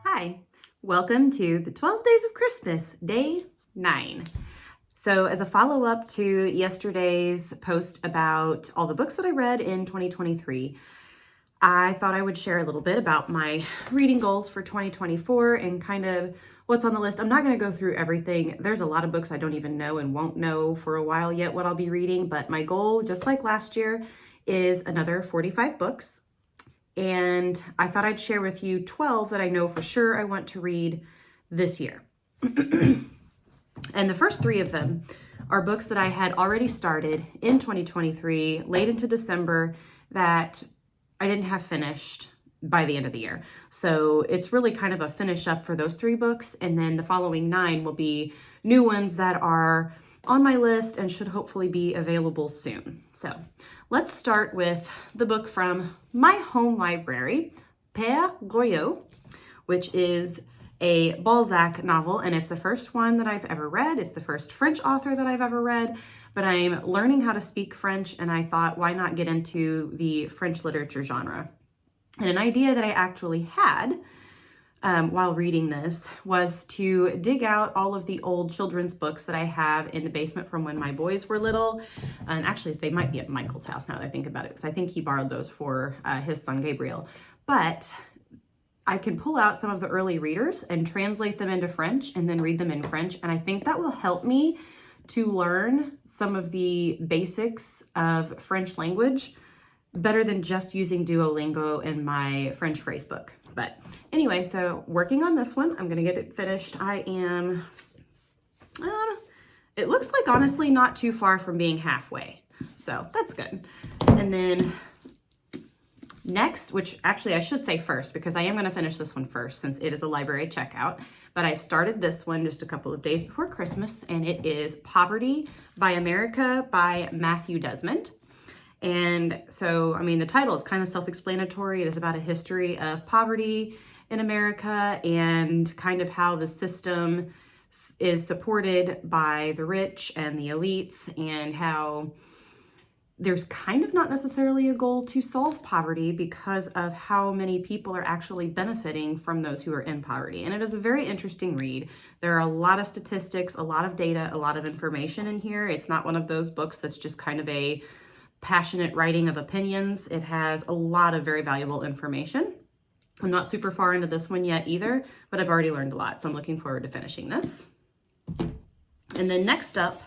Hi, welcome to the 12 Days of Christmas, day 9. So as a follow-up to yesterday's post about all the books that I read in 2023, I thought I would share a little bit about my reading goals for 2024 and kind of what's on the list. I'm not going to go through everything. There's a lot of books I don't even know and won't know for a while yet what I'll be reading, but my goal, just like last year, is another 45 books. And I thought I'd share with you 12 that I know for sure I want to read this year. And the first 3 of them are books that I had already started in 2023, late into December, that I didn't have finished by the end of the year. So it's really kind of a finish up for those 3 books. And then the following 9 will be new ones that are on my list and should hopefully be available soon. So let's start with the book from my home library, Père Goriot, which is a Balzac novel, and it's the first one that I've ever read. It's the first French author that I've ever read, but I'm learning how to speak French, and I thought, why not get into the French literature genre? And an idea that I actually had while reading this was to dig out all of the old children's books that I have in the basement from when my boys were little. And actually, they might be at Michael's house now that I think about it, because I think he borrowed those for his son Gabriel. But I can pull out some of the early readers and translate them into French and then read them in French. And I think that will help me to learn some of the basics of French language better than just using Duolingo in my French phrase book. But anyway, so working on this one, I'm going to get it finished. I am, it looks like honestly not too far from being halfway. So that's good. And then next, which actually I should say first, because I am going to finish this one first since it is a library checkout, but I started this one just a couple of days before Christmas, and it is Poverty by America by Matthew Desmond. And so, I mean, the title is kind of self-explanatory. It is about a history of poverty in America and kind of how the system is supported by the rich and the elites, and how there's kind of not necessarily a goal to solve poverty because of how many people are actually benefiting from those who are in poverty. And it is a very interesting read. There are a lot of statistics, a lot of data, a lot of information in here. It's not one of those books that's just kind of a passionate writing of opinions. It has a lot of very valuable information. I'm not super far into this one yet either, but I've already learned a lot, so I'm looking forward to finishing this. And then next up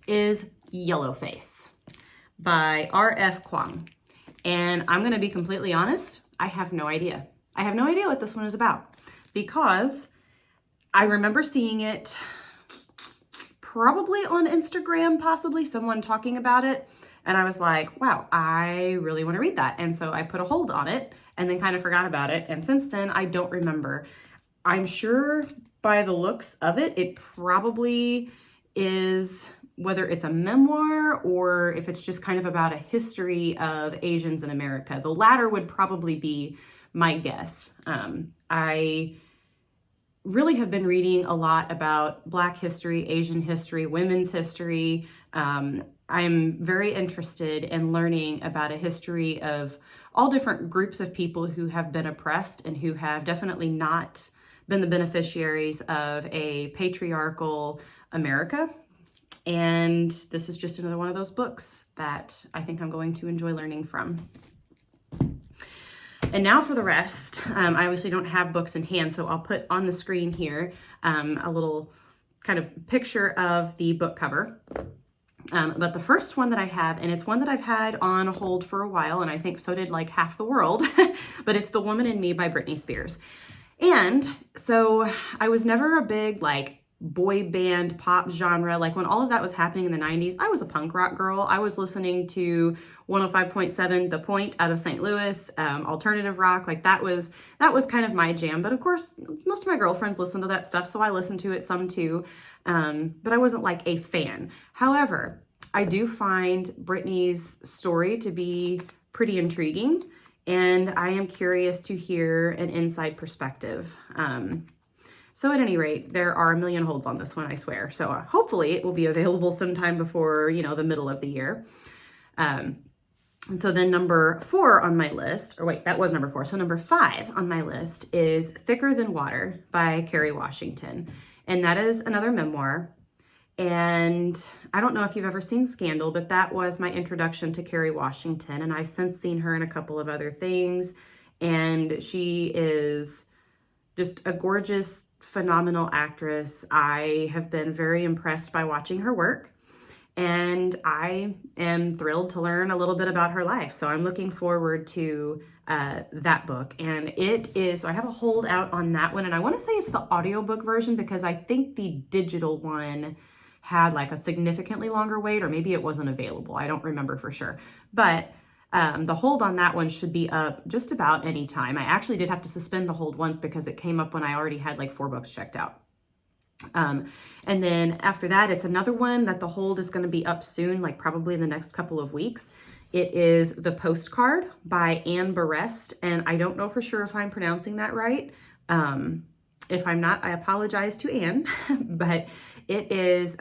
is Yellowface by R.F. Kuang. And I'm going to be completely honest, I have no idea. I have no idea what this one is about, because I remember seeing it probably on Instagram, possibly someone talking about it. And I was like, wow, I really want to read that. And so I put a hold on it and then kind of forgot about it. And since then, I don't remember. I'm sure by the looks of it, it probably is, whether it's a memoir or if it's just kind of about a history of Asians in America. The latter would probably be my guess. I really have been reading a lot about Black history, Asian history, women's history. I'm very interested in learning about a history of all different groups of people who have been oppressed and who have definitely not been the beneficiaries of a patriarchal America. And this is just another one of those books that I think I'm going to enjoy learning from. And now for the rest. I obviously don't have books in hand, so I'll put on the screen here a little kind of picture of the book cover. But the first one that I have, and it's one that I've had on hold for a while, and I think so did like half the world, but it's The Woman in Me by Britney Spears. And so I was never a big like boy band pop genre. Like when all of that was happening in the 90s, I was a punk rock girl. I was listening to 105.7 The Point out of St. Louis, alternative rock. Like that was kind of my jam. But of course, most of my girlfriends listen to that stuff, so I listened to it some too. But I wasn't like a fan. However, I do find Britney's story to be pretty intriguing, and I am curious to hear an inside perspective. So at any rate, there are a million holds on this one, I swear. So hopefully it will be available sometime before, the middle of the year. And so then number 4 on my list, or wait, that was number 4. So number 5 on my list is Thicker Than Water by Kerry Washington. And that is another memoir. And I don't know if you've ever seen Scandal, but that was my introduction to Kerry Washington. And I've since seen her in a couple of other things. And she is just a gorgeous, phenomenal actress. I have been very impressed by watching her work. And I am thrilled to learn a little bit about her life. So I'm looking forward to that book. And so I have a holdout on that one. And I want to say it's the audiobook version because I think the digital one had like a significantly longer wait, or maybe it wasn't available. I don't remember for sure. But the hold on that one should be up just about any time. I actually did have to suspend the hold once because it came up when I already had like 4 books checked out. And then after that, it's another one that the hold is going to be up soon, like probably in the next couple of weeks. It is The Postcard by Anne Berest, and I don't know for sure if I'm pronouncing that right. If I'm not, I apologize to Anne, but it is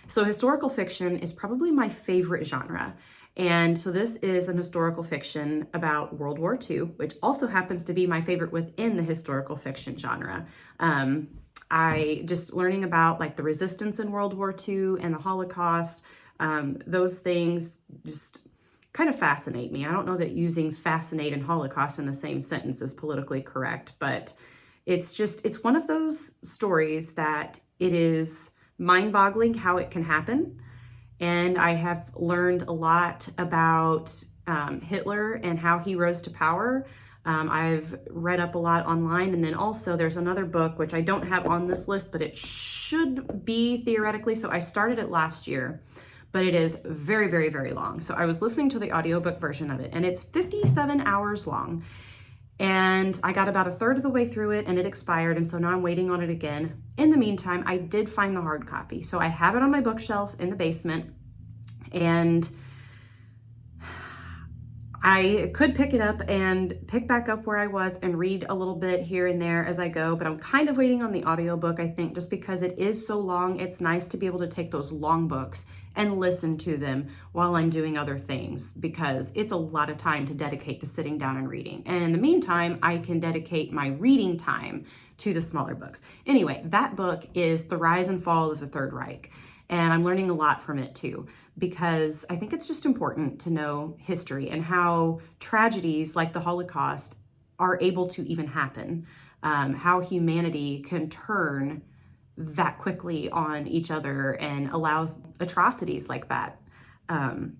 so historical fiction is probably my favorite genre. And so this is an historical fiction about World War II, which also happens to be my favorite within the historical fiction genre. I just learning about like the resistance in World War II and the Holocaust, those things just kind of fascinate me. I don't know that using fascinate and Holocaust in the same sentence is politically correct, but it's one of those stories that it is mind-boggling how it can happen. And I have learned a lot about Hitler and how he rose to power. I've read up a lot online, and then also there's another book, which I don't have on this list, but it should be theoretically. So I started it last year, but it is very, very, very long. So I was listening to the audiobook version of it, and it's 57 hours long. And I got about a third of the way through it, and it expired, and so now I'm waiting on it again. In the meantime, I did find the hard copy. So I have it on my bookshelf in the basement, and I could pick it up and pick back up where I was and read a little bit here and there as I go, but I'm kind of waiting on the audiobook, I think, just because it is so long. It's nice to be able to take those long books and listen to them while I'm doing other things, because it's a lot of time to dedicate to sitting down and reading. And in the meantime, I can dedicate my reading time to the smaller books. Anyway, that book is The Rise and Fall of the Third Reich. And I'm learning a lot from it too, because I think it's just important to know history and how tragedies like the Holocaust are able to even happen, how humanity can turn that quickly on each other and allow atrocities like that. At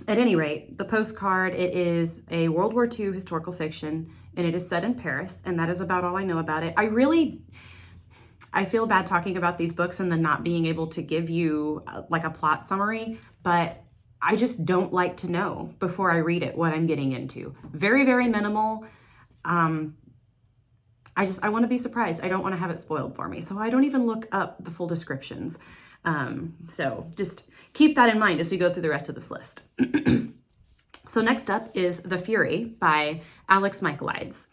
any rate, The Postcard, it is a World War II historical fiction, and it is set in Paris, and that is about all I know about it. I feel bad talking about these books and then not being able to give you like a plot summary, but I just don't like to know before I read it what I'm getting into. Very, very minimal. I want to be surprised. I don't want to have it spoiled for me. So I don't even look up the full descriptions. So just keep that in mind as we go through the rest of this list. So next up is The Fury by Alex Michaelides.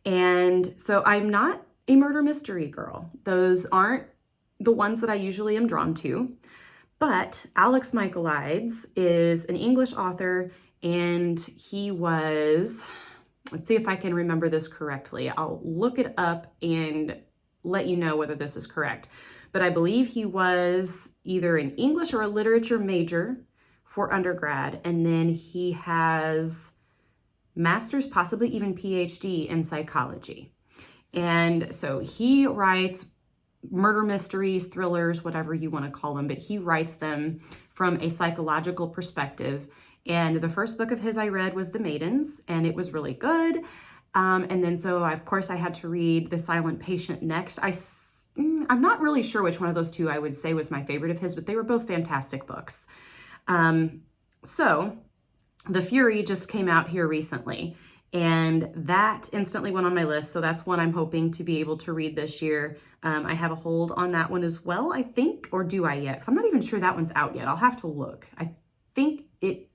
And so I'm not a murder mystery girl. Those aren't the ones that I usually am drawn to. But Alex Michaelides is an English author, and he was, let's see if I can remember this correctly. I'll look it up and let you know whether this is correct. But I believe he was either an English or a literature major for undergrad, and then he has master's, possibly even PhD in psychology. And so he writes murder mysteries, thrillers, whatever you want to call them, but he writes them from a psychological perspective. And the first book of his I read was The Maidens, and it was really good. And then so, of course, I had to read The Silent Patient next. I'm not really sure which one of those two I would say was my favorite of his, but they were both fantastic books. So The Fury just came out here recently, and that instantly went on my list. So that's one I'm hoping to be able to read this year. I have a hold on that one as well, I think, or do I yet? 'Cause I'm not even sure that one's out yet. I'll have to look. I think it...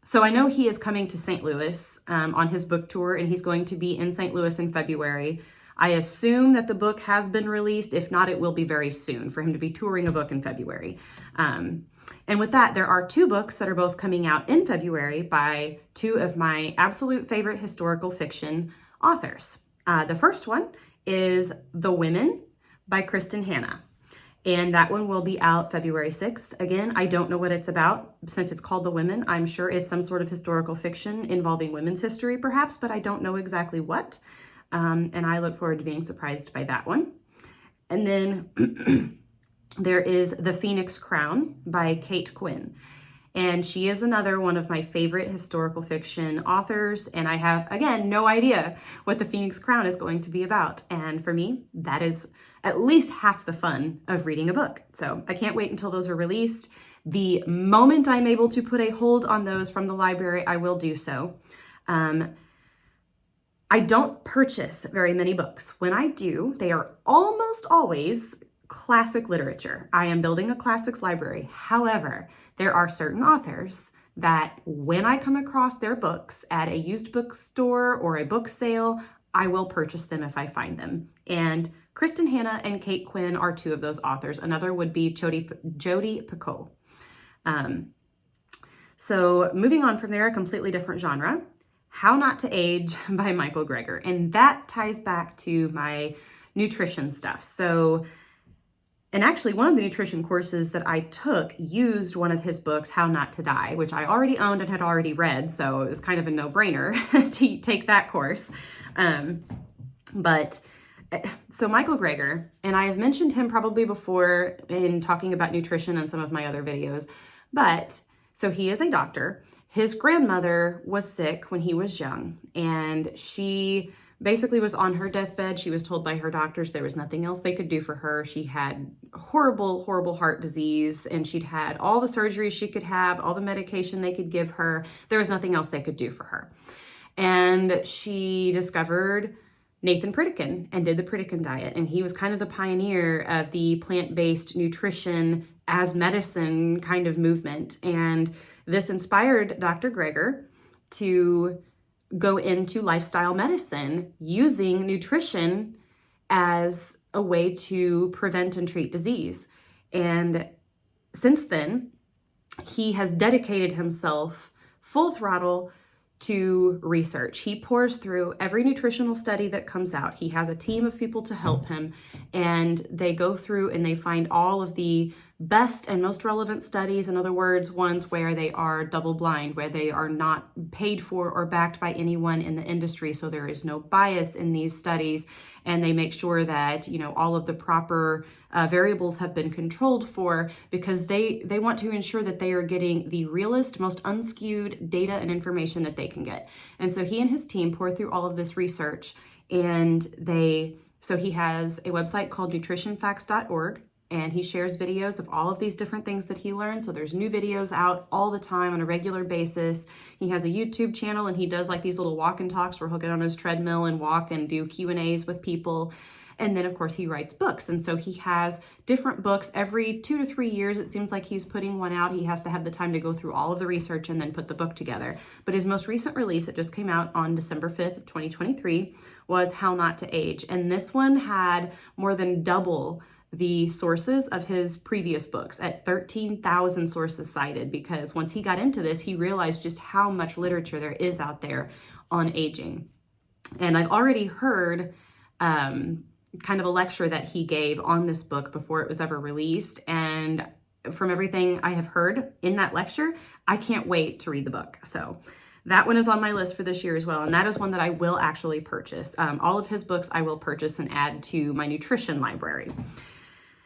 So I know he is coming to St. Louis on his book tour, and he's going to be in St. Louis in February. I assume that the book has been released. If not, it will be very soon for him to be touring a book in February. And with that, there are 2 books that are both coming out in February by 2 of my absolute favorite historical fiction authors. The first one is The Women by Kristen Hanna. And that one will be out February 6th. Again, I don't know what it's about. Since it's called The Women, I'm sure it's some sort of historical fiction involving women's history perhaps, but I don't know exactly what. And I look forward to being surprised by that one. And then there is The Phoenix Crown by Kate Quinn. And she is another one of my favorite historical fiction authors. And I have, again, no idea what The Phoenix Crown is going to be about. And for me, that is at least half the fun of reading a book. So I can't wait until those are released. The moment I'm able to put a hold on those from the library, I will do so. I don't purchase very many books. When I do, they are almost always classic literature. I am building a classics library. However, there are certain authors that when I come across their books at a used bookstore or a book sale, I will purchase them if I find them. And Kristen Hanna and Kate Quinn are 2 of those authors. Another would be Jodi Picoult. So moving on from there, a completely different genre, How Not to Age by Michael Greger. And that ties back to my nutrition stuff. So, and actually one of the nutrition courses that I took used one of his books, How Not to Die, which I already owned and had already read. So it was kind of a no-brainer to take that course. So Michael Greger, and I have mentioned him probably before in talking about nutrition in some of my other videos, but so he is a doctor. His grandmother was sick when he was young, and she basically was on her deathbed. She was told by her doctors there was nothing else they could do for her. She had horrible, horrible heart disease, and she'd had all the surgeries she could have, all the medication they could give her. There was nothing else they could do for her. And she discovered Nathan Pritikin and did the Pritikin diet. And he was kind of the pioneer of the plant-based nutrition as medicine kind of movement. And this inspired Dr. Greger to go into lifestyle medicine using nutrition as a way to prevent and treat disease. And since then, he has dedicated himself full throttle to research. He pours through every nutritional study that comes out. He has a team of people to help him, and they go through and they find all of the best and most relevant studies. In other words, ones where they are double blind, where they are not paid for or backed by anyone in the industry. So there is no bias in these studies, and they make sure that, you know, all of the proper variables have been controlled for, because they want to ensure that they are getting the realest, most unskewed data and information that they can get. And so he and his team pour through all of this research, and so he has a website called nutritionfacts.org. And he shares videos of all of these different things that he learned. So there's new videos out all the time on a regular basis. He has a YouTube channel, and he does like these little walk and talks where he'll get on his treadmill and walk and do Q&As with people. And then of course he writes books. And so he has different books every 2 to 3 years. It seems like he's putting one out. He has to have the time to go through all of the research and then put the book together. But his most recent release, it just came out on December 5th of 2023, was How Not to Age. And this one had more than double the sources of his previous books, at 13,000 sources cited, because once he got into this, he realized just how much literature there is out there on aging. And I've already heard kind of a lecture that he gave on this book before it was ever released. And from everything I have heard in that lecture, I can't wait to read the book. So that one is on my list for this year as well. And that is one that I will actually purchase. All of his books I will purchase and add to my nutrition library.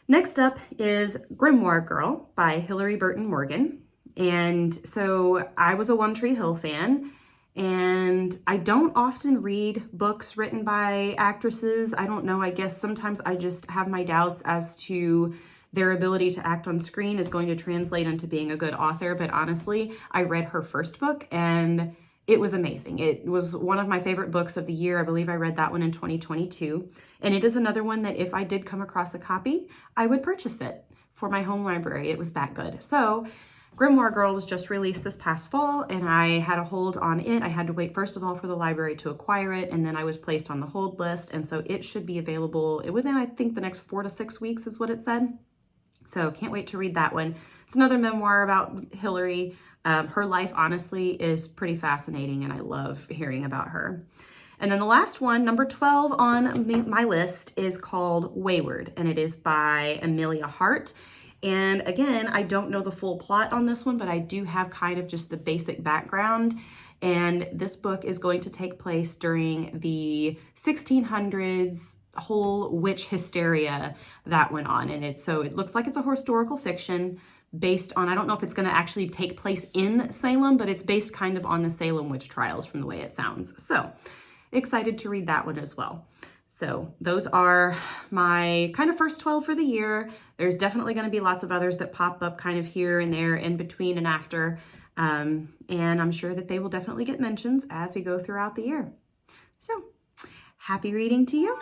Next up is Grimoire Girl by Hilary Burton Morgan. And so I was a One Tree Hill fan, and I don't often read books written by actresses. I don't know, I guess sometimes I just have my doubts as to their ability to act on screen is going to translate into being a good author. But honestly, I read her first book and it was amazing. It was one of my favorite books of the year. I believe I read that one in 2022. And it is another one that if I did come across a copy, I would purchase it for my home library. It was that good. So Grimoire Girl was just released this past fall, and I had a hold on it. I had to wait, first of all, for the library to acquire it, and then I was placed on the hold list, and so it should be available within, I think, the next 4 to 6 weeks is what it said. So can't wait to read that one. It's another memoir about Hillary. Her life, honestly, is pretty fascinating, and I love hearing about her. And then the last one, number 12 on my list, is called Weyward, and it is by Amelia Hart. And again, I don't know the full plot on this one, but I do have kind of just the basic background. And this book is going to take place during the 1600s whole witch hysteria that went on. And it looks like it's a historical fiction based on, I don't know if it's going to actually take place in Salem, but it's based kind of on the Salem witch trials from the way it sounds. So excited to read that one as well. So those are my kind of first 12 for the year. There's definitely going to be lots of others that pop up kind of here and there in between and after. And I'm sure that they will definitely get mentions as we go throughout the year. So happy reading to you.